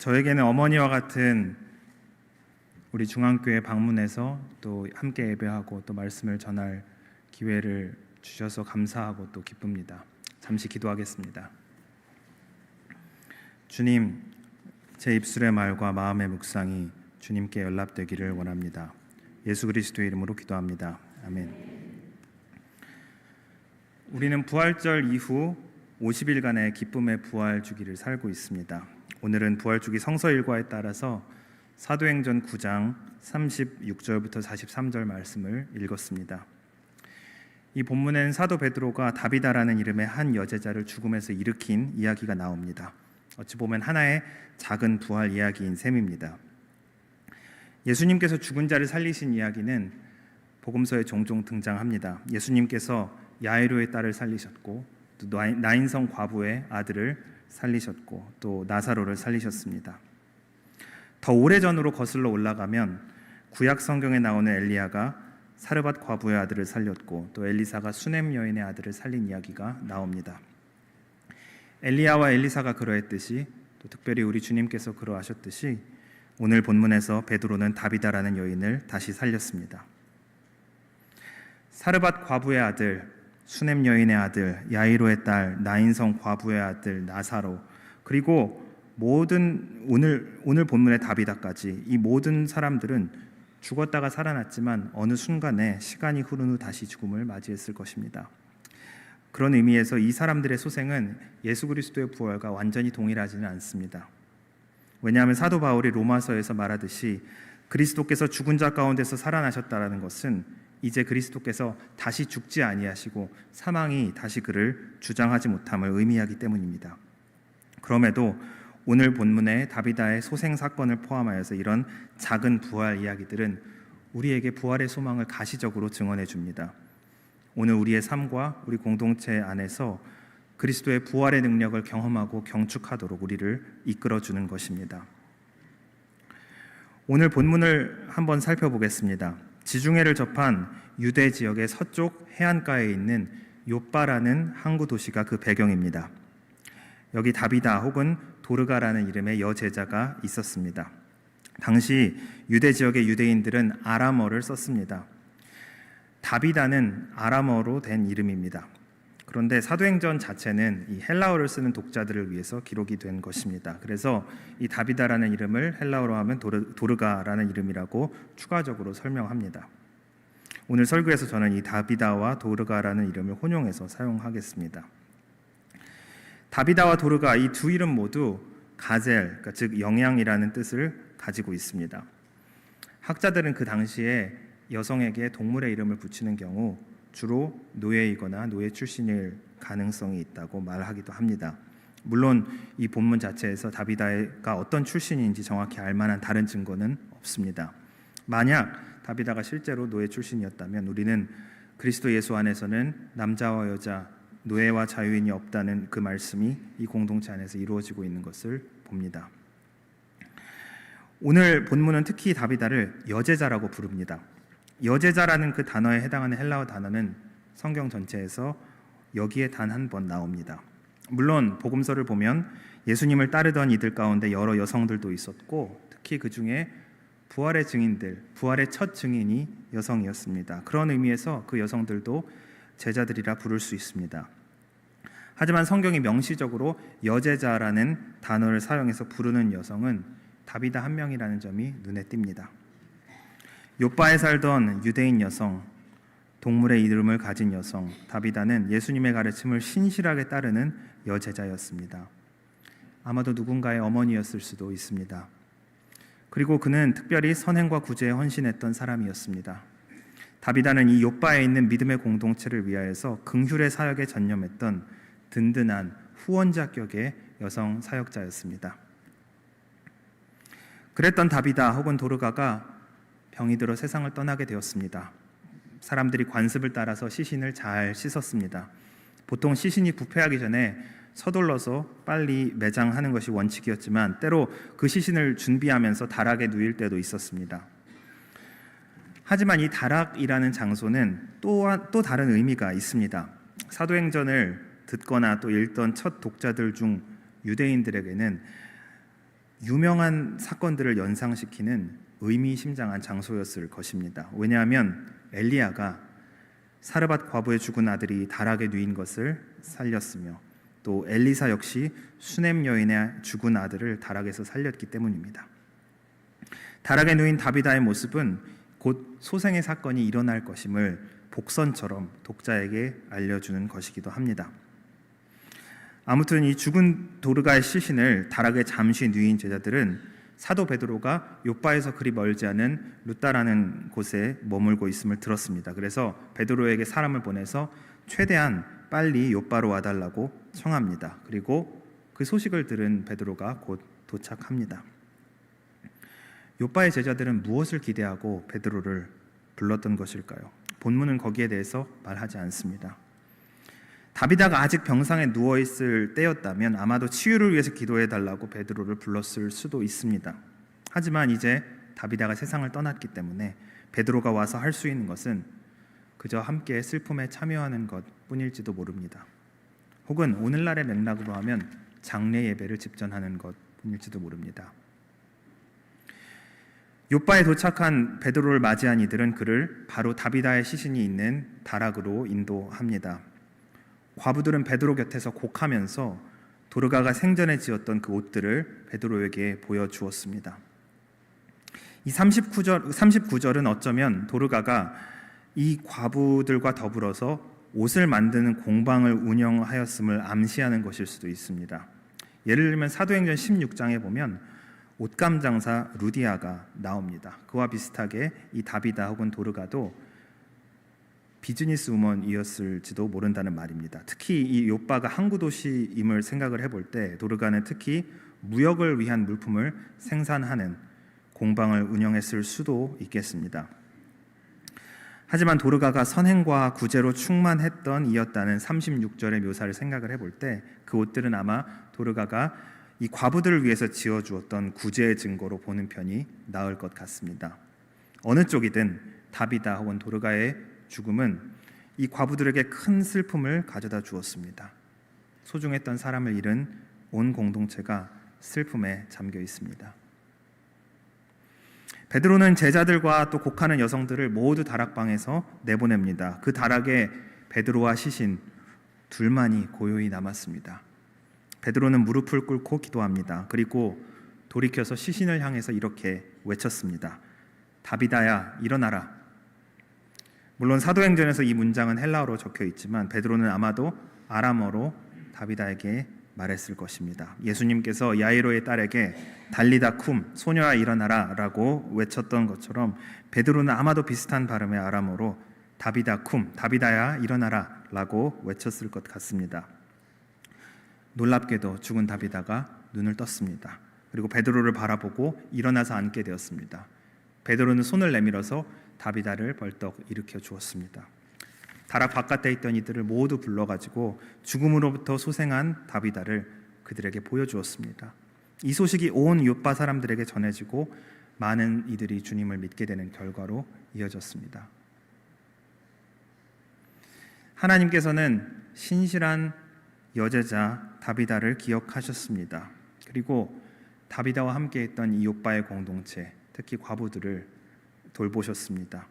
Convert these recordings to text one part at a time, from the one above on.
저에게는 어머니와 같은 우리 중앙교회 방문해서 또 함께 예배하고 또 말씀을 전할 기회를 주셔서 감사하고 또 기쁩니다. 잠시 기도하겠습니다. 주님, 제 입술의 말과 마음의 묵상이 주님께 연락되기를 원합니다. 예수 그리스도의 이름으로 기도합니다. 아멘. 우리는 부활절 이후 50일간의 기쁨의 부활 주기를 살고 있습니다. 오늘은 부활 주기 성서 일과에 따라서 사도행전 9장 36절부터 43절 말씀을 읽었습니다. 이 본문엔 사도 베드로가 다비다라는 이름의 한 여제자를 죽음에서 일으킨 이야기가 나옵니다. 어찌 보면 하나의 작은 부활 이야기인 셈입니다. 예수님께서 죽은 자를 살리신 이야기는 복음서에 종종 등장합니다. 예수님께서 야이로의 딸을 살리셨고 또 나인성 과부의 아들을 살리셨고 또 나사로를 살리셨습니다. 더 오래전으로 거슬러 올라가면 구약 성경에 나오는 엘리야가 사르밧 과부의 아들을 살렸고 또 엘리사가 수넴 여인의 아들을 살린 이야기가 나옵니다. 엘리야와 엘리사가 그러했듯이 또 특별히 우리 주님께서 그러하셨듯이 오늘 본문에서 베드로는 다비다라는 여인을 다시 살렸습니다. 사르밧 과부의 아들, 수넴 여인의 아들, 야이로의 딸, 나인성 과부의 아들 나사로, 그리고 모든 오늘 본문의 다비다까지 이 모든 사람들은 죽었다가 살아났지만 어느 순간에 시간이 흐른 후 다시 죽음을 맞이했을 것입니다. 그런 의미에서 이 사람들의 소생은 예수 그리스도의 부활과 완전히 동일하지는 않습니다. 왜냐하면 사도 바울이 로마서에서 말하듯이 그리스도께서 죽은 자 가운데서 살아나셨다라는 것은 이제 그리스도께서 다시 죽지 아니하시고 사망이 다시 그를 주장하지 못함을 의미하기 때문입니다. 그럼에도 오늘 본문의 다비다의 소생 사건을 포함하여서 이런 작은 부활 이야기들은 우리에게 부활의 소망을 가시적으로 증언해 줍니다. 오늘 우리의 삶과 우리 공동체 안에서 그리스도의 부활의 능력을 경험하고 경축하도록 우리를 이끌어 주는 것입니다. 오늘 본문을 한번 살펴보겠습니다. 지중해를 접한 유대 지역의 서쪽 해안가에 있는 욥바라는 항구 도시가 그 배경입니다. 여기 다비다 혹은 도르가라는 이름의 여제자가 있었습니다. 당시 유대 지역의 유대인들은 아람어를 썼습니다. 다비다는 아람어로 된 이름입니다. 그런데 사도행전 자체는 이 헬라어를 쓰는 독자들을 위해서 기록이 된 것입니다. 그래서 이 다비다라는 이름을 헬라어로 하면 도르가라는 이름이라고 추가적으로 설명합니다. 오늘 설교에서 저는 이 다비다와 도르가라는 이름을 혼용해서 사용하겠습니다. 다비다와 도르가 이 두 이름 모두 가젤, 그러니까 즉 영양이라는 뜻을 가지고 있습니다. 학자들은 그 당시에 여성에게 동물의 이름을 붙이는 경우 주로 노예이거나 노예 출신일 가능성이 있다고 말하기도 합니다. 물론 이 본문 자체에서 다비다가 어떤 출신인지 정확히 알 만한 다른 증거는 없습니다. 만약 다비다가 실제로 노예 출신이었다면 우리는 그리스도 예수 안에서는 남자와 여자, 노예와 자유인이 없다는 그 말씀이 이 공동체 안에서 이루어지고 있는 것을 봅니다. 오늘 본문은 특히 다비다를 여제자라고 부릅니다. 여제자라는 그 단어에 해당하는 헬라어 단어는 성경 전체에서 여기에 단 한 번 나옵니다. 물론 복음서를 보면 예수님을 따르던 이들 가운데 여러 여성들도 있었고 특히 그 중에 부활의 증인들, 부활의 첫 증인이 여성이었습니다. 그런 의미에서 그 여성들도 제자들이라 부를 수 있습니다. 하지만 성경이 명시적으로 여제자라는 단어를 사용해서 부르는 여성은 다비다 한 명이라는 점이 눈에 띕니다. 욥바에 살던 유대인 여성, 동물의 이름을 가진 여성 다비다는 예수님의 가르침을 신실하게 따르는 여제자였습니다. 아마도 누군가의 어머니였을 수도 있습니다. 그리고 그는 특별히 선행과 구제에 헌신했던 사람이었습니다. 다비다는 이 욥바에 있는 믿음의 공동체를 위하여서 긍휼의 사역에 전념했던 든든한 후원자격의 여성 사역자였습니다. 그랬던 다비다 혹은 도르가가 병이 들어 세상을 떠나게 되었습니다. 사람들이 관습을 따라서 시신을 잘 씻었습니다. 보통 시신이 부패하기 전에 서둘러서 빨리 매장하는 것이 원칙이었지만 때로 그 시신을 준비하면서 다락에 누일 때도 있었습니다. 하지만 이 다락이라는 장소는 또 다른 의미가 있습니다. 사도행전을 듣거나 또 읽던 첫 독자들 중 유대인들에게는 유명한 사건들을 연상시키는 의미심장한 장소였을 것입니다. 왜냐하면 엘리야가 사르밧 과부의 죽은 아들이 다락에 누인 것을 살렸으며 또 엘리사 역시 수넴 여인의 죽은 아들을 다락에서 살렸기 때문입니다. 다락에 누인 다비다의 모습은 곧 소생의 사건이 일어날 것임을 복선처럼 독자에게 알려주는 것이기도 합니다. 아무튼 이 죽은 도르가의 시신을 다락에 잠시 누인 제자들은 사도 베드로가 욥바에서 그리 멀지 않은 루다라는 곳에 머물고 있음을 들었습니다. 그래서 베드로에게 사람을 보내서 최대한 빨리 욥바로 와달라고 청합니다. 그리고 그 소식을 들은 베드로가 곧 도착합니다. 욥바의 제자들은 무엇을 기대하고 베드로를 불렀던 것일까요? 본문은 거기에 대해서 말하지 않습니다. 다비다가 아직 병상에 누워있을 때였다면 아마도 치유를 위해서 기도해달라고 베드로를 불렀을 수도 있습니다. 하지만 이제 다비다가 세상을 떠났기 때문에 베드로가 와서 할 수 있는 것은 그저 함께 슬픔에 참여하는 것뿐일지도 모릅니다. 혹은 오늘날의 맥락으로 하면 장례 예배를 집전하는 것뿐일지도 모릅니다. 욥바에 도착한 베드로를 맞이한 이들은 그를 바로 다비다의 시신이 있는 다락으로 인도합니다. 과부들은 베드로 곁에서 곡하면서 도르가가 생전에 지었던 그 옷들을 베드로에게 보여주었습니다. 이 39절은 어쩌면 도르가가 이 과부들과 더불어서 옷을 만드는 공방을 운영하였음을 암시하는 것일 수도 있습니다. 예를 들면 사도행전 16장에 보면 옷감 장사 루디아가 나옵니다. 그와 비슷하게 이 다비다 혹은 도르가도 비즈니스 우먼이었을지도 모른다는 말입니다. 특히 이 욥바가 항구 도시임을 생각을 해볼 때 도르가는 특히 무역을 위한 물품을 생산하는 공방을 운영했을 수도 있겠습니다. 하지만 도르가가 선행과 구제로 충만했던 이였다는 36절의 묘사를 생각을 해볼 때 그 옷들은 아마 도르가가 이 과부들을 위해서 지어주었던 구제의 증거로 보는 편이 나을 것 같습니다. 어느 쪽이든 다비다 혹은 도르가의 죽음은 이 과부들에게 큰 슬픔을 가져다 주었습니다. 소중했던 사람을 잃은 온 공동체가 슬픔에 잠겨 있습니다. 베드로는 제자들과 또 곡하는 여성들을 모두 다락방에서 내보냅니다. 그 다락에 베드로와 시신 둘만이 고요히 남았습니다. 베드로는 무릎을 꿇고 기도합니다. 그리고 돌이켜서 시신을 향해서 이렇게 외쳤습니다. 다비다야, 일어나라. 물론 사도행전에서 이 문장은 헬라어로 적혀 있지만 베드로는 아마도 아람어로 다비다에게 말했을 것입니다. 예수님께서 야이로의 딸에게 달리다 쿰, 소녀야 일어나라 라고 외쳤던 것처럼 베드로는 아마도 비슷한 발음의 아람어로 다비다 쿰, 다비다야 일어나라 라고 외쳤을 것 같습니다. 놀랍게도 죽은 다비다가 눈을 떴습니다. 그리고 베드로를 바라보고 일어나서 앉게 되었습니다. 베드로는 손을 내밀어서 다비다를 벌떡 일으켜 주었습니다. 다락 바깥에 있던 이들을 모두 불러가지고 죽음으로부터 소생한 다비다를 그들에게 보여주었습니다. 이 소식이 온 욥바 사람들에게 전해지고 많은 이들이 주님을 믿게 되는 결과로 이어졌습니다. 하나님께서는 신실한 여제자 다비다를 기억하셨습니다. 그리고 다비다와 함께했던 이 욥바의 공동체, 특히 과부들을 돌보셨습니다.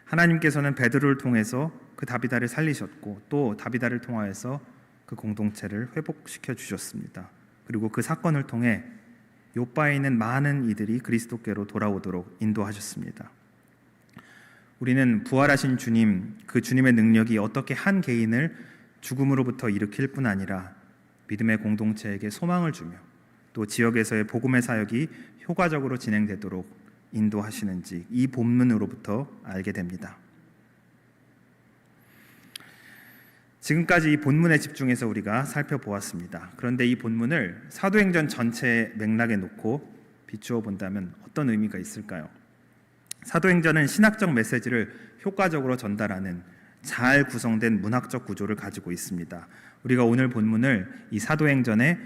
하나님께서는 베드로를 통해서 그 다비다를 살리셨고 또 다비다를 통하여서 그 공동체를 회복시켜 주셨습니다. 그리고 그 사건을 통해 욥바에 있는 많은 이들이 그리스도께로 돌아오도록 인도하셨습니다. 우리는 부활하신 주님, 그 주님의 능력이 어떻게 한 개인을 죽음으로부터 일으킬 뿐 아니라 믿음의 공동체에게 소망을 주며 또 지역에서의 복음의 사역이 효과적으로 진행되도록 인도하시는지 이 본문으로부터 알게 됩니다. 지금까지 이 본문에 집중해서 우리가 살펴보았습니다. 그런데 이 본문을 사도행전 전체의 맥락에 놓고 비추어 본다면 어떤 의미가 있을까요? 사도행전은 신학적 메시지를 효과적으로 전달하는 잘 구성된 문학적 구조를 가지고 있습니다. 우리가 오늘 본문을 이 사도행전의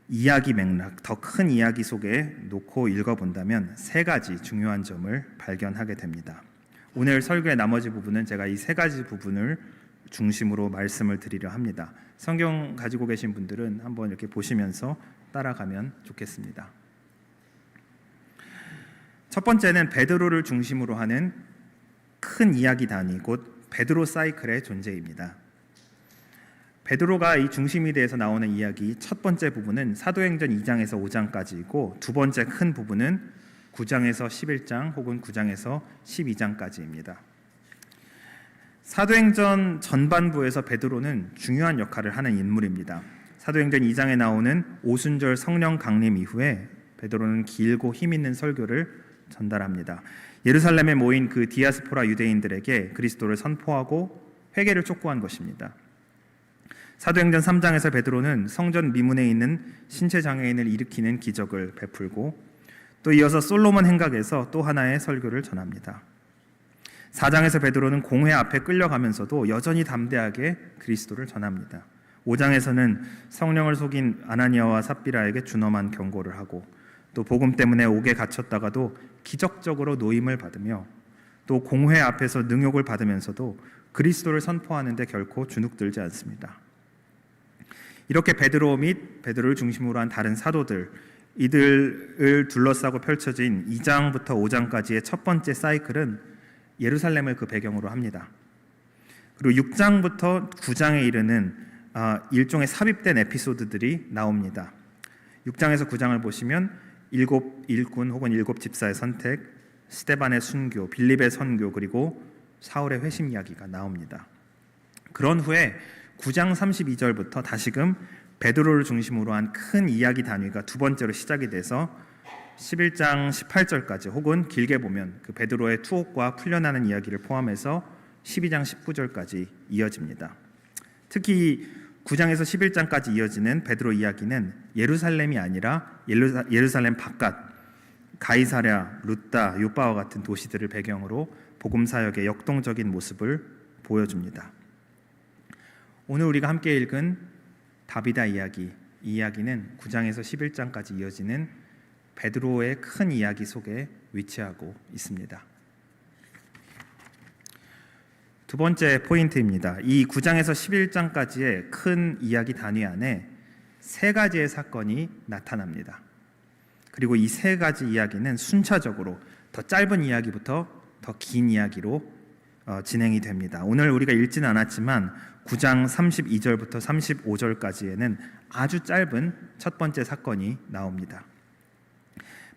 이야기 맥락, 더 큰 이야기 속에 놓고 읽어본다면 세 가지 중요한 점을 발견하게 됩니다. 오늘 설교의 나머지 부분은 제가 이 세 가지 부분을 중심으로 말씀을 드리려 합니다. 성경 가지고 계신 분들은 한번 이렇게 보시면서 따라가면 좋겠습니다. 첫 번째는 베드로를 중심으로 하는 큰 이야기 단위, 곧 베드로 사이클의 존재입니다. 베드로가 이 중심이 돼서 나오는 이야기 첫 번째 부분은 사도행전 2장에서 5장까지이고 두 번째 큰 부분은 9장에서 11장 혹은 9장에서 12장까지입니다. 사도행전 전반부에서 베드로는 중요한 역할을 하는 인물입니다. 사도행전 2장에 나오는 오순절 성령 강림 이후에 베드로는 길고 힘있는 설교를 전달합니다. 예루살렘에 모인 그 디아스포라 유대인들에게 그리스도를 선포하고 회개를 촉구한 것입니다. 사도행전 3장에서 베드로는 성전 미문에 있는 신체 장애인을 일으키는 기적을 베풀고 또 이어서 솔로몬 행각에서 또 하나의 설교를 전합니다. 4장에서 베드로는 공회 앞에 끌려가면서도 여전히 담대하게 그리스도를 전합니다. 5장에서는 성령을 속인 아나니아와 삽비라에게 준엄한 경고를 하고 또 복음 때문에 옥에 갇혔다가도 기적적으로 노임을 받으며 또 공회 앞에서 능욕을 받으면서도 그리스도를 선포하는 데 결코 주눅들지 않습니다. 이렇게 베드로 및 베드로를 중심으로 한 다른 사도들, 이들을 둘러싸고 펼쳐진 2장부터 5장까지의 첫 번째 사이클은 예루살렘을 그 배경으로 합니다. 그리고 6장부터 9장에 이르는 일종의 삽입된 에피소드들이 나옵니다. 6장에서 9장을 보시면 7 일꾼 혹은 7 집사의 선택, 스데반의 순교, 빌립의 선교, 그리고 사울의 회심 이야기가 나옵니다. 그런 후에 9장 32절부터 다시금 베드로를 중심으로 한 큰 이야기 단위가 두 번째로 시작이 돼서 11장 18절까지 혹은 길게 보면 그 베드로의 투옥과 풀려나는 이야기를 포함해서 12장 19절까지 이어집니다. 특히 9장에서 11장까지 이어지는 베드로 이야기는 예루살렘이 아니라 예루살렘 바깥 가이사랴, 루따, 요빠와 같은 도시들을 배경으로 복음 사역의 역동적인 모습을 보여줍니다. 오늘 우리가 함께 읽은 다비다 이야기, 이 이야기는 9장에서 11장까지 이어지는 베드로의 큰 이야기 속에 위치하고 있습니다. 두 번째 포인트입니다. 이 9장에서 11장까지의 큰 이야기 단위 안에 세 가지의 사건이 나타납니다. 그리고 이 세 가지 이야기는 순차적으로 더 짧은 이야기부터 더 긴 이야기로 진행이 됩니다. 오늘 우리가 읽지는 않았지만 9장 32절부터 35절까지에는 아주 짧은 첫 번째 사건이 나옵니다.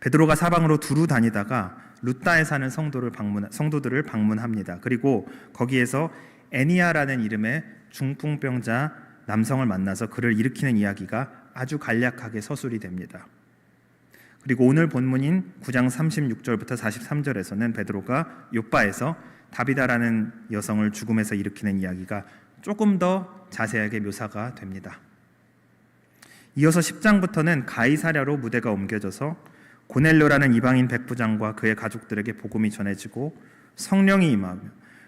베드로가 사방으로 두루 다니다가 루따에 사는 성도들을 방문합니다. 그리고 거기에서 애니아라는 이름의 중풍병자 남성을 만나서 그를 일으키는 이야기가 아주 간략하게 서술이 됩니다. 그리고 오늘 본문인 9장 36절부터 43절에서는 베드로가 요빠에서 다비다라는 여성을 죽음에서 일으키는 이야기가 조금 더 자세하게 묘사가 됩니다. 이어서 10장부터는 가이사랴로 무대가 옮겨져서 고넬료라는 이방인 백부장과 그의 가족들에게 복음이 전해지고 성령이 임하며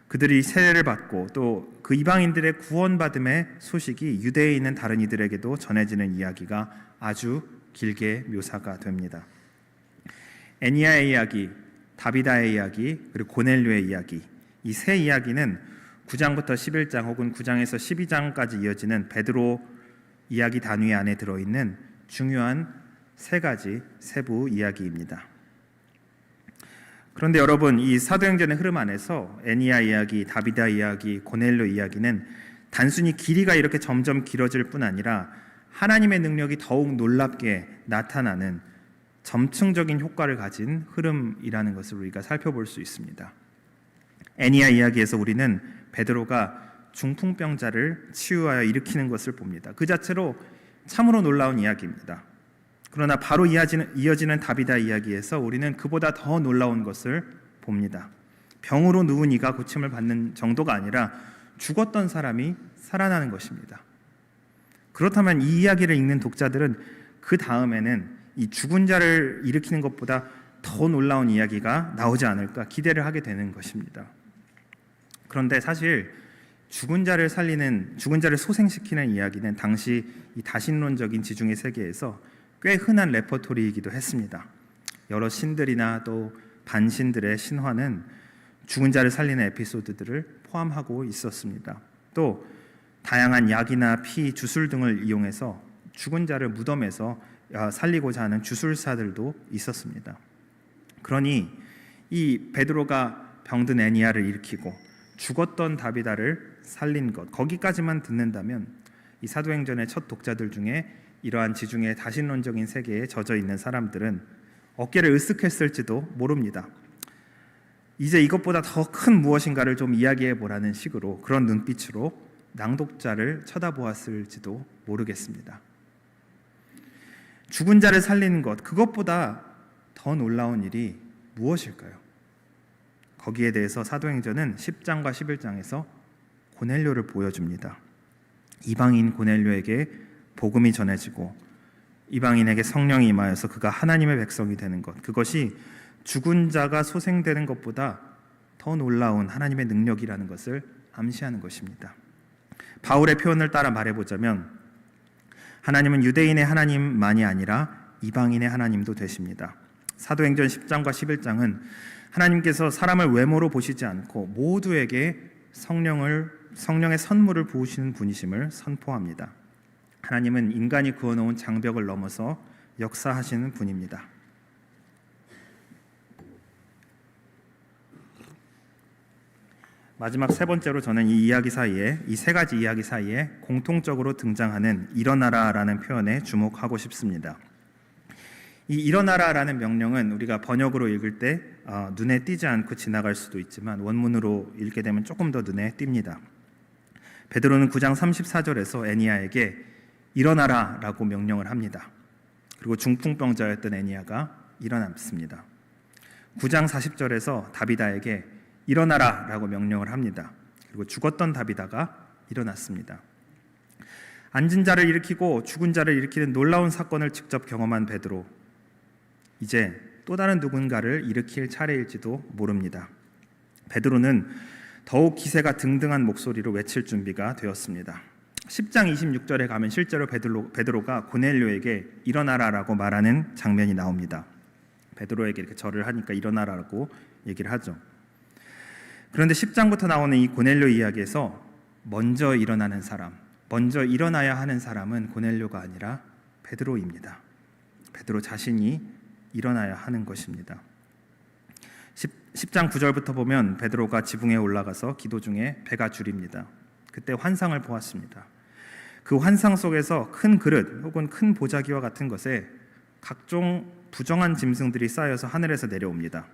그들이 세례를 받고 또 그 이방인들의 구원받음의 소식이 유대에 있는 다른 이들에게도 전해지는 이야기가 아주 길게 묘사가 됩니다. 애니아의 이야기, 다비다의 이야기, 그리고 고넬료의 이야기, 이 세 이야기는 9장부터 11장 혹은 9장에서 12장까지 이어지는 베드로 이야기 단위 안에 들어있는 중요한 세 가지 세부 이야기입니다. 그런데 여러분, 이 사도행전의 흐름 안에서 애니아 이야기, 다비다 이야기, 고넬료 이야기는 단순히 길이가 이렇게 점점 길어질 뿐 아니라 하나님의 능력이 더욱 놀랍게 나타나는 점층적인 효과를 가진 흐름이라는 것을 우리가 살펴볼 수 있습니다. 애니아 이야기에서 우리는 베드로가 중풍병자를 치유하여 일으키는 것을 봅니다. 그 자체로 참으로 놀라운 이야기입니다. 그러나 바로 이어지는 다비다 이야기에서 우리는 그보다 더 놀라운 것을 봅니다. 병으로 누운 이가 고침을 받는 정도가 아니라 죽었던 사람이 살아나는 것입니다. 그렇다면 이 이야기를 읽는 독자들은 그 다음에는 이 죽은 자를 일으키는 것보다 더 놀라운 이야기가 나오지 않을까 기대를 하게 되는 것입니다. 그런데 사실 죽은 자를 소생시키는 이야기는 당시 이 다신론적인 지중해 세계에서 꽤 흔한 레퍼토리이기도 했습니다. 여러 신들이나 또 반신들의 신화는 죽은 자를 살리는 에피소드들을 포함하고 있었습니다. 또 다양한 약이나 피, 주술 등을 이용해서 죽은 자를 무덤에서 살리고자 하는 주술사들도 있었습니다. 그러니 이 베드로가 병든 애니야를 일으키고 죽었던 다비다를 살린 것, 거기까지만 듣는다면 이 사도행전의 첫 독자들 중에 이러한 지중해 다신론적인 세계에 젖어 있는 사람들은 어깨를 으쓱했을지도 모릅니다. 이제 이것보다 더 큰 무엇인가를 좀 이야기해 보라는 식으로, 그런 눈빛으로 낭독자를 쳐다보았을지도 모르겠습니다. 죽은 자를 살리는 것, 그것보다 더 놀라운 일이 무엇일까요? 거기에 대해서 사도행전은 10장과 11장에서 고넬료를 보여줍니다. 이방인 고넬료에게 복음이 전해지고 이방인에게 성령이 임하여서 그가 하나님의 백성이 되는 것, 그것이 죽은 자가 소생되는 것보다 더 놀라운 하나님의 능력이라는 것을 암시하는 것입니다. 바울의 표현을 따라 말해보자면 하나님은 유대인의 하나님만이 아니라 이방인의 하나님도 되십니다. 사도행전 10장과 11장은 하나님께서 사람을 외모로 보시지 않고 모두에게 성령의 선물을 부으시는 분이심을 선포합니다. 하나님은 인간이 그어놓은 장벽을 넘어서 역사하시는 분입니다. 마지막 세 번째로 저는 이 세 가지 이야기 사이에 공통적으로 등장하는 일어나라라는 표현에 주목하고 싶습니다. 이 일어나라라는 명령은 우리가 번역으로 읽을 때 눈에 띄지 않고 지나갈 수도 있지만 원문으로 읽게 되면 조금 더 눈에 띕니다. 베드로는 9장 34절에서 애니야에게 일어나라라고 명령을 합니다. 그리고 중풍병자였던 애니야가 일어났습니다. 9장 40절에서 다비다에게 일어나라라고 명령을 합니다. 그리고 죽었던 다비다가 일어났습니다. 앉은 자를 일으키고 죽은 자를 일으키는 놀라운 사건을 직접 경험한 베드로, 이제 또 다른 누군가를 일으킬 차례일지도 모릅니다. 베드로는 더욱 기세가 등등한 목소리로 외칠 준비가 되었습니다. 10장 26절에 가면 실제로 베드로가 고넬료에게 일어나라라고 말하는 장면이 나옵니다. 베드로에게 이렇게 절을 하니까 일어나라라고 얘기를 하죠. 그런데 10장부터 나오는 이 고넬료 이야기에서 먼저 일어나는 사람, 먼저 일어나야 하는 사람은 고넬료가 아니라 베드로입니다. 베드로 자신이 일어나야 하는 것입니다. 10장 9절부터 보면 베드로가 지붕에 올라가서 기도 중에 배가 주립니다. 그때 환상을 보았습니다. 그 환상 속에서 큰 그릇 혹은 큰 보자기와 같은 것에 각종 부정한 짐승들이 쌓여서 하늘에서 내려옵니다.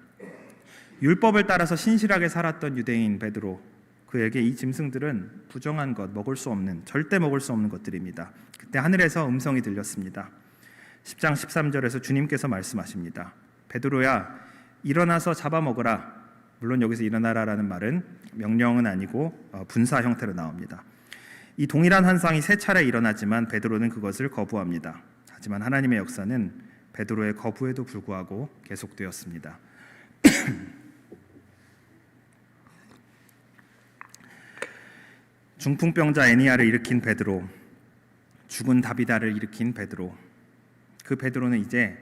율법을 따라서 신실하게 살았던 유대인 베드로, 그에게 이 짐승들은 부정한 것, 먹을 수 없는, 절대 먹을 수 없는 것들입니다. 그때 하늘에서 음성이 들렸습니다. 10장 13절에서 주님께서 말씀하십니다. 베드로야, 일어나서 잡아먹으라. 물론 여기서 일어나라라는 말은 명령은 아니고 분사 형태로 나옵니다. 이 동일한 환상이 세 차례 일어나지만 베드로는 그것을 거부합니다. 하지만 하나님의 역사는 베드로의 거부에도 불구하고 계속되었습니다. 중풍병자 애니야를 일으킨 베드로, 죽은 다비다를 일으킨 베드로, 그 베드로는 이제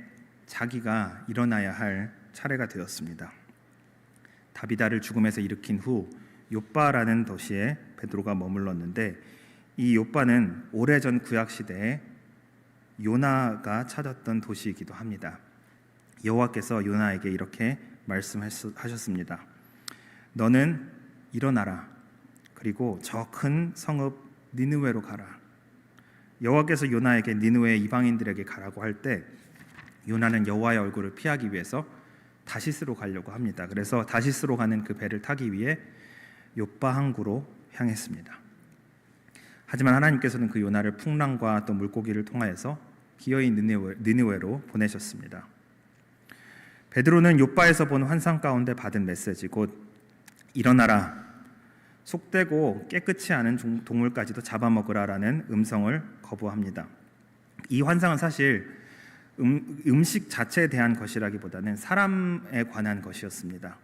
자기가 일어나야 할 차례가 되었습니다. 다비다를 죽음에서 일으킨 후 욥바라는 도시에 베드로가 머물렀는데, 이 욥바는 오래전 구약시대에 요나가 찾았던 도시이기도 합니다. 여호와께서 요나에게 이렇게 말씀하셨습니다. 너는 일어나라. 그리고 저 큰 성읍 니느웨로 가라. 여호와께서 요나에게 니느웨 이방인들에게 가라고 할 때 요나는 여호와의 얼굴을 피하기 위해서 다시스로 가려고 합니다. 그래서 다시스로 가는 그 배를 타기 위해 욥바 항구로 향했습니다. 하지만 하나님께서는 그 요나를 풍랑과 또 물고기를 통하여서 기어이 니느웨로 보내셨습니다. 베드로는 욥바에서 본 환상 가운데 받은 메시지, 곧 일어나라, 속되고 깨끗이 않은 동물까지도 잡아먹으라라는 음성을 거부합니다. 이 환상은 사실 음식 자체에 대한 것이라기보다는 사람에 관한 것이었습니다.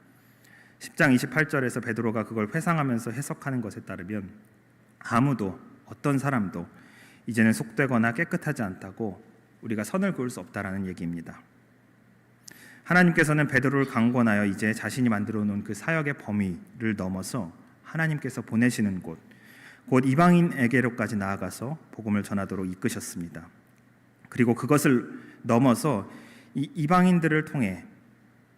10장 28절에서 베드로가 그걸 회상하면서 해석하는 것에 따르면 아무도, 어떤 사람도 이제는 속되거나 깨끗하지 않다고 우리가 선을 그을 수 없다라는 얘기입니다. 하나님께서는 베드로를 강권하여 이제 자신이 만들어 놓은 그 사역의 범위를 넘어서 하나님께서 보내시는 곳, 곧 이방인에게로까지 나아가서 복음을 전하도록 이끄셨습니다. 그리고 그것을 넘어서 이 이방인들을 통해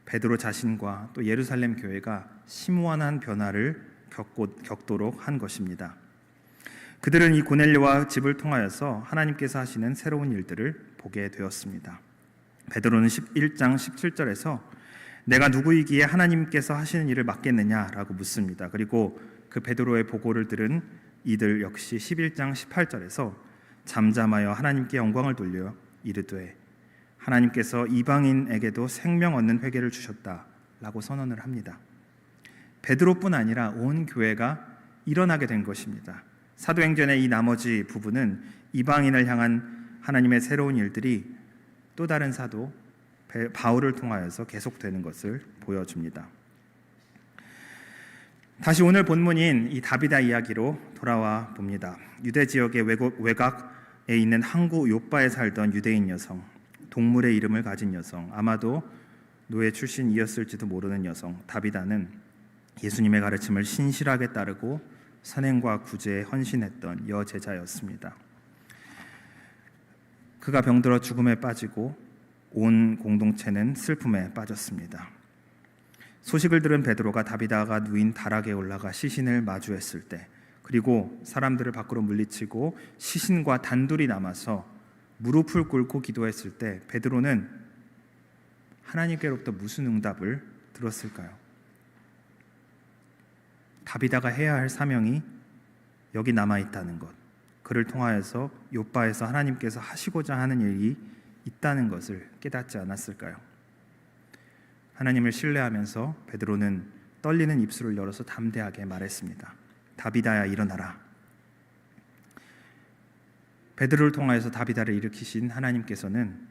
베드로 자신과 또 예루살렘 교회가 심오한 변화를 겪도록 한 것입니다. 그들은 이 고넬료와 집을 통하여서 하나님께서 하시는 새로운 일들을 보게 되었습니다. 베드로는 11장 17절에서 내가 누구이기에 하나님께서 하시는 일을 맡겠느냐라고 묻습니다. 그리고 그 베드로의 보고를 들은 이들 역시 11장 18절에서 잠잠하여 하나님께 영광을 돌려 이르되 하나님께서 이방인에게도 생명 얻는 회개를 주셨다라고 선언을 합니다. 베드로뿐 아니라 온 교회가 일어나게 된 것입니다. 사도행전의 이 나머지 부분은 이방인을 향한 하나님의 새로운 일들이 또 다른 사도 바울을 통하여서 계속되는 것을 보여줍니다. 다시 오늘 본문인 이 다비다 이야기로 돌아와 봅니다. 유대 지역의 외곽에 있는 항구 요바에 살던 유대인 여성, 동물의 이름을 가진 여성, 아마도 노예 출신이었을지도 모르는 여성 다비다는 예수님의 가르침을 신실하게 따르고 선행과 구제에 헌신했던 여제자였습니다. 그가 병들어 죽음에 빠지고 온 공동체는 슬픔에 빠졌습니다. 소식을 들은 베드로가 다비다가 누인 다락에 올라가 시신을 마주했을 때, 그리고 사람들을 밖으로 물리치고 시신과 단둘이 남아서 무릎을 꿇고 기도했을 때 베드로는 하나님께로부터 무슨 응답을 들었을까요? 다비다가 해야 할 사명이 여기 남아있다는 것, 그를 통하여서 요바에서 하나님께서 하시고자 하는 일이 있다는 것을 깨닫지 않았을까요? 하나님을 신뢰하면서 베드로는 떨리는 입술을 열어서 담대하게 말했습니다. 다비다야 일어나라. 베드로를 통하여서 다비다를 일으키신 하나님께서는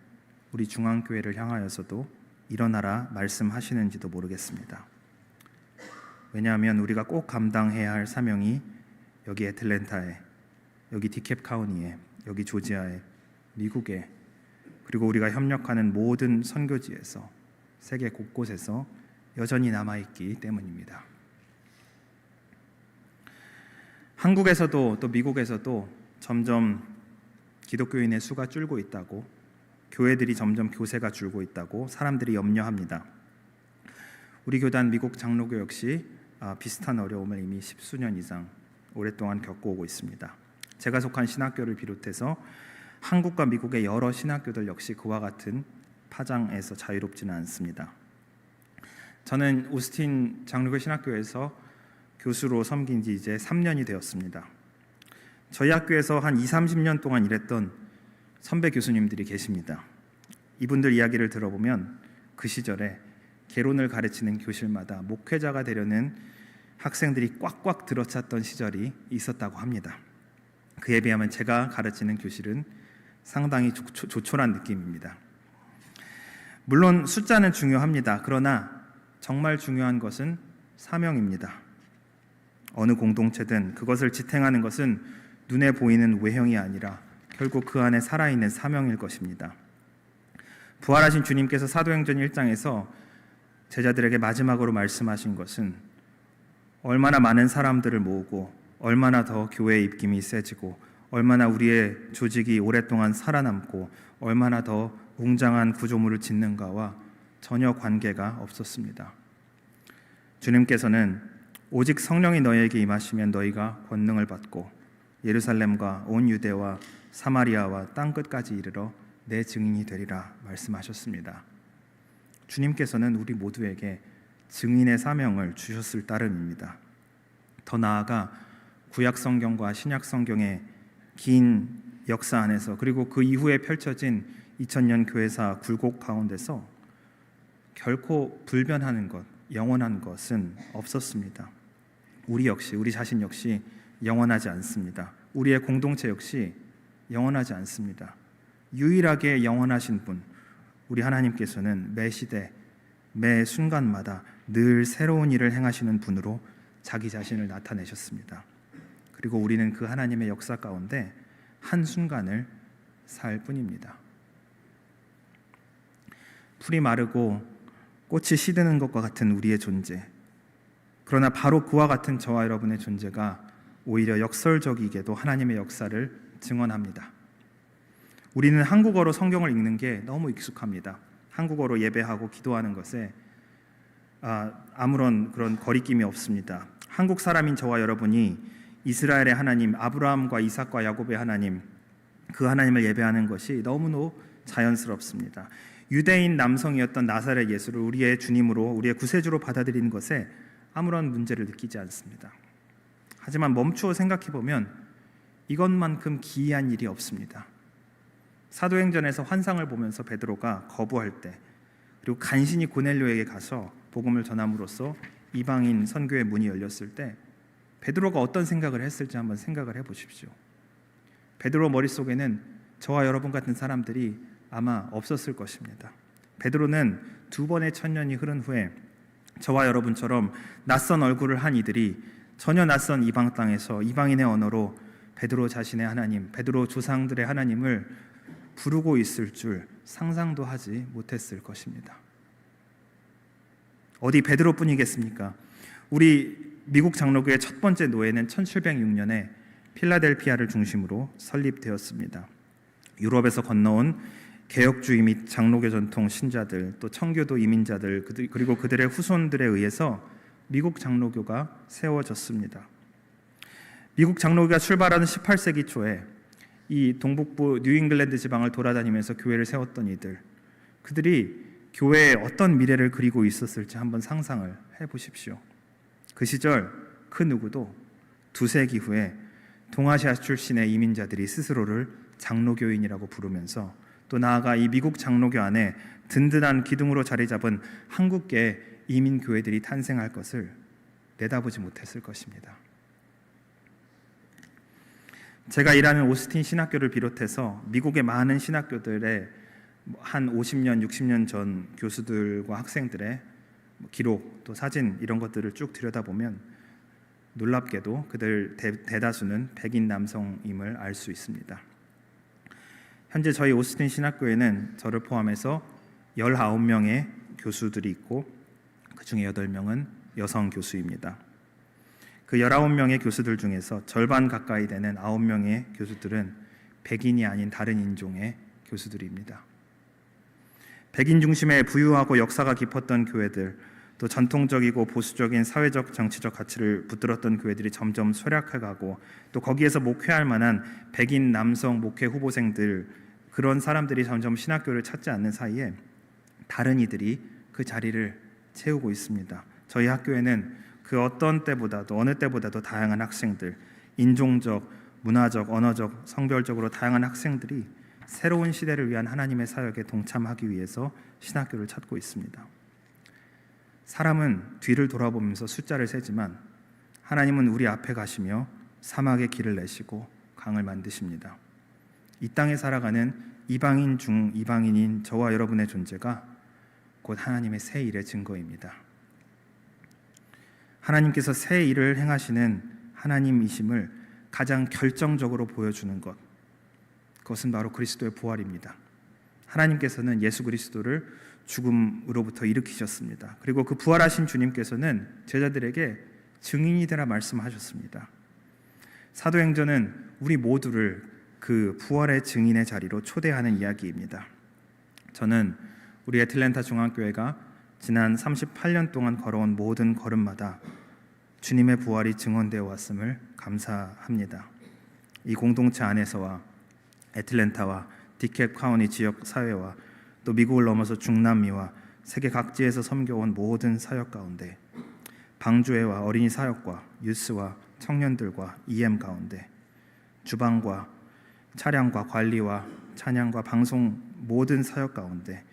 우리 중앙교회를 향하여서도 일어나라 말씀하시는지도 모르겠습니다. 왜냐하면 우리가 꼭 감당해야 할 사명이 여기 애틀랜타에, 여기 디캡 카운티에, 여기 조지아에, 미국에, 그리고 우리가 협력하는 모든 선교지에서, 세계 곳곳에서 여전히 남아있기 때문입니다. 한국에서도 또 미국에서도 점점 기독교인의 수가 줄고 있다고, 교회들이 점점 교세가 줄고 있다고 사람들이 염려합니다. 우리 교단 미국 장로교 역시 비슷한 어려움을 이미 10수년 이상 오랫동안 겪어오고 있습니다. 제가 속한 신학교를 비롯해서 한국과 미국의 여러 신학교들 역시 그와 같은 파장에서 자유롭지는 않습니다. 저는 오스틴 장로교 신학교에서 교수로 섬긴 지 이제 3년이 되었습니다. 저희 학교에서 한 20-30년 동안 일했던 선배 교수님들이 계십니다. 이분들 이야기를 들어보면 그 시절에 개론을 가르치는 교실마다 목회자가 되려는 학생들이 꽉꽉 들어찼던 시절이 있었다고 합니다. 그에 비하면 제가 가르치는 교실은 상당히 조촐한 느낌입니다. 물론 숫자는 중요합니다. 그러나 정말 중요한 것은 사명입니다. 어느 공동체든 그것을 지탱하는 것은 눈에 보이는 외형이 아니라 결국 그 안에 살아있는 사명일 것입니다. 부활하신 주님께서 사도행전 1장에서 제자들에게 마지막으로 말씀하신 것은 얼마나 많은 사람들을 모으고 얼마나 더 교회의 입김이 세지고 얼마나 우리의 조직이 오랫동안 살아남고 얼마나 더 웅장한 구조물을 짓는가와 전혀 관계가 없었습니다. 주님께서는 오직 성령이 너희에게 임하시면 너희가 권능을 받고 예루살렘과 온 유대와 사마리아와 땅끝까지 이르러 내 증인이 되리라 말씀하셨습니다. 주님께서는 우리 모두에게 증인의 사명을 주셨을 따름입니다. 더 나아가 구약 성경과 신약 성경의 긴 역사 안에서, 그리고 그 이후에 펼쳐진 2000년 교회사 굴곡 가운데서 결코 불변하는 것, 영원한 것은 없었습니다. 우리 자신 역시 영원하지 않습니다. 우리의 공동체 역시 영원하지 않습니다. 유일하게 영원하신 분, 우리 하나님께서는 매 시대, 매 순간마다 늘 새로운 일을 행하시는 분으로 자기 자신을 나타내셨습니다. 그리고 우리는 그 하나님의 역사 가운데 한순간을 살 뿐입니다. 풀이 마르고 꽃이 시드는 것과 같은 우리의 존재, 그러나 바로 그와 같은 저와 여러분의 존재가 오히려 역설적이게도 하나님의 역사를 증언합니다. 우리는 한국어로 성경을 읽는 게 너무 익숙합니다. 한국어로 예배하고 기도하는 것에 아무런 그런 거리낌이 없습니다. 한국 사람인 저와 여러분이 이스라엘의 하나님, 아브라함과 이삭과 야곱의 하나님, 그 하나님을 예배하는 것이 너무나 자연스럽습니다. 유대인 남성이었던 나사렛 예수를 우리의 주님으로, 우리의 구세주로 받아들이는 것에 아무런 문제를 느끼지 않습니다. 하지만 멈추어 생각해 보면 이것만큼 기이한 일이 없습니다. 사도행전에서 환상을 보면서 베드로가 거부할 때, 그리고 간신히 고넬료에게 가서 복음을 전함으로써 이방인 선교의 문이 열렸을 때 베드로가 어떤 생각을 했을지 한번 생각을 해보십시오. 베드로 머릿속에는 저와 여러분 같은 사람들이 아마 없었을 것입니다. 베드로는 2번의 천년이 흐른 후에 저와 여러분처럼 낯선 얼굴을 한 이들이 전혀 낯선 이방 땅에서 이방인의 언어로 베드로 자신의 하나님, 베드로 조상들의 하나님을 부르고 있을 줄 상상도 하지 못했을 것입니다. 어디 베드로뿐이겠습니까? 우리 미국 장로교의 첫 번째 노회는 1706년에 필라델피아를 중심으로 설립되었습니다. 유럽에서 건너온 개혁주의 및 장로교 전통 신자들, 또 청교도 이민자들, 그리고 그들의 후손들에 의해서 미국 장로교가 세워졌습니다. 미국 장로교가 출발하는 18세기 초에 이 동북부 뉴잉글랜드 지방을 돌아다니면서 교회를 세웠던 이들, 그들이 교회에 어떤 미래를 그리고 있었을지 한번 상상을 해보십시오. 그 시절 그 누구도 2세기 후에 동아시아 출신의 이민자들이 스스로를 장로교인이라고 부르면서 또 나아가 이 미국 장로교 안에 든든한 기둥으로 자리 잡은 한국계 이민교회들이 탄생할 것을 내다보지 못했을 것입니다. 제가 일하는 오스틴 신학교를 비롯해서 미국의 많은 신학교들의 한 50년, 60년 전 교수들과 학생들의 기록, 또 사진 이런 것들을 쭉 들여다보면 놀랍게도 그들 대다수는 백인 남성임을 알 수 있습니다. 현재 저희 오스틴 신학교에는 저를 포함해서 19명의 교수들이 있고 그 중에 8명은 여성 교수입니다. 그 19명의 교수들 중에서 절반 가까이 되는 9명의 교수들은 백인이 아닌 다른 인종의 교수들입니다. 백인 중심의 부유하고 역사가 깊었던 교회들, 또 전통적이고 보수적인 사회적 정치적 가치를 붙들었던 교회들이 점점 쇠락해가고 또 거기에서 목회할 만한 백인 남성 목회 후보생들, 그런 사람들이 점점 신학교를 찾지 않는 사이에 다른 이들이 그 자리를 채우고 있습니다. 저희 학교에는 그 어떤 때보다도 어느 때보다도 다양한 학생들, 인종적, 문화적, 언어적, 성별적으로 다양한 학생들이 새로운 시대를 위한 하나님의 사역에 동참하기 위해서 신학교를 찾고 있습니다. 사람은 뒤를 돌아보면서 숫자를 세지만 하나님은 우리 앞에 가시며 사막의 길을 내시고 강을 만드십니다. 이 땅에 살아가는 이방인 중 이방인인 저와 여러분의 존재가 곧 하나님의 새 일의 증거입니다. 하나님께서 새 일을 행하시는 하나님이심을 가장 결정적으로 보여주는 것, 그것은 바로 그리스도의 부활입니다. 하나님께서는 예수 그리스도를 죽음으로부터 일으키셨습니다. 그리고 그 부활하신 주님께서는 제자들에게 증인이 되라 말씀하셨습니다. 사도행전은 우리 모두를 그 부활의 증인의 자리로 초대하는 이야기입니다. 저는 우리 애틀랜타 중앙교회가 지난 38년 동안 걸어온 모든 걸음마다 주님의 부활이 증언되어 왔음을 감사합니다. 이 공동체 안에서와 애틀랜타와 디캡 카운티 지역 사회와 또 미국을 넘어서 중남미와 세계 각지에서 섬겨온 모든 사역 가운데 방주회와 어린이 사역과 유스와 청년들과 EM 가운데 주방과 차량과 관리와 찬양과 방송 모든 사역 가운데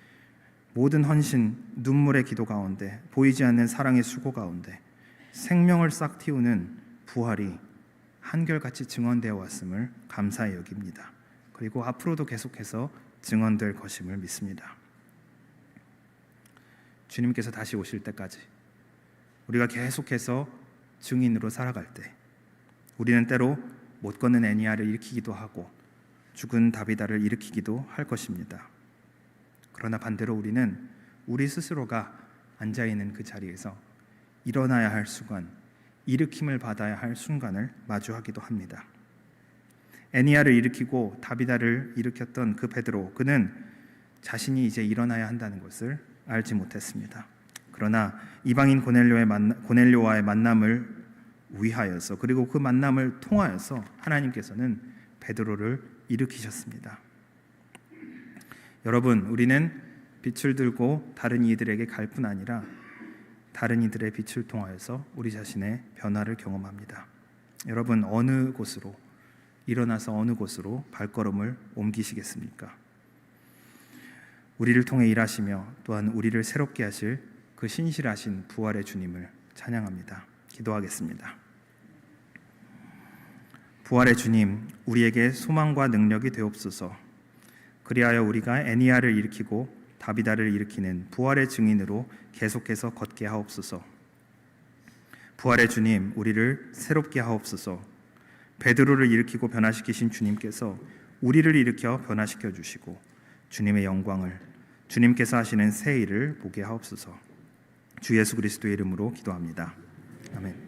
모든 헌신, 눈물의 기도 가운데 보이지 않는 사랑의 수고 가운데 생명을 싹 틔우는 부활이 한결같이 증언되어 왔음을 감사히 여깁니다. 그리고 앞으로도 계속해서 증언될 것임을 믿습니다. 주님께서 다시 오실 때까지 우리가 계속해서 증인으로 살아갈 때 우리는 때로 못 걷는 애니아를 일으키기도 하고 죽은 다비다를 일으키기도 할 것입니다. 그러나 반대로 우리는 우리 스스로가 앉아있는 그 자리에서 일어나야 할 순간, 일으킴을 받아야 할 순간을 마주하기도 합니다. 애니아를 일으키고 다비다를 일으켰던 그 베드로, 그는 자신이 이제 일어나야 한다는 것을 알지 못했습니다. 그러나 이방인 고넬료와의 만남을 위하여서, 그리고 그 만남을 통하여서 하나님께서는 베드로를 일으키셨습니다. 여러분, 우리는 빛을 들고 다른 이들에게 갈 뿐 아니라 다른 이들의 빛을 통하여서 우리 자신의 변화를 경험합니다. 여러분, 어느 곳으로 일어나서 어느 곳으로 발걸음을 옮기시겠습니까? 우리를 통해 일하시며 또한 우리를 새롭게 하실 그 신실하신 부활의 주님을 찬양합니다. 기도하겠습니다. 부활의 주님, 우리에게 소망과 능력이 되옵소서. 그리하여 우리가 애니야를 일으키고 다비다를 일으키는 부활의 증인으로 계속해서 걷게 하옵소서. 부활의 주님, 우리를 새롭게 하옵소서. 베드로를 일으키고 변화시키신 주님께서 우리를 일으켜 변화시켜 주시고 주님의 영광을, 주님께서 하시는 새 일을 보게 하옵소서. 주 예수 그리스도의 이름으로 기도합니다. 아멘.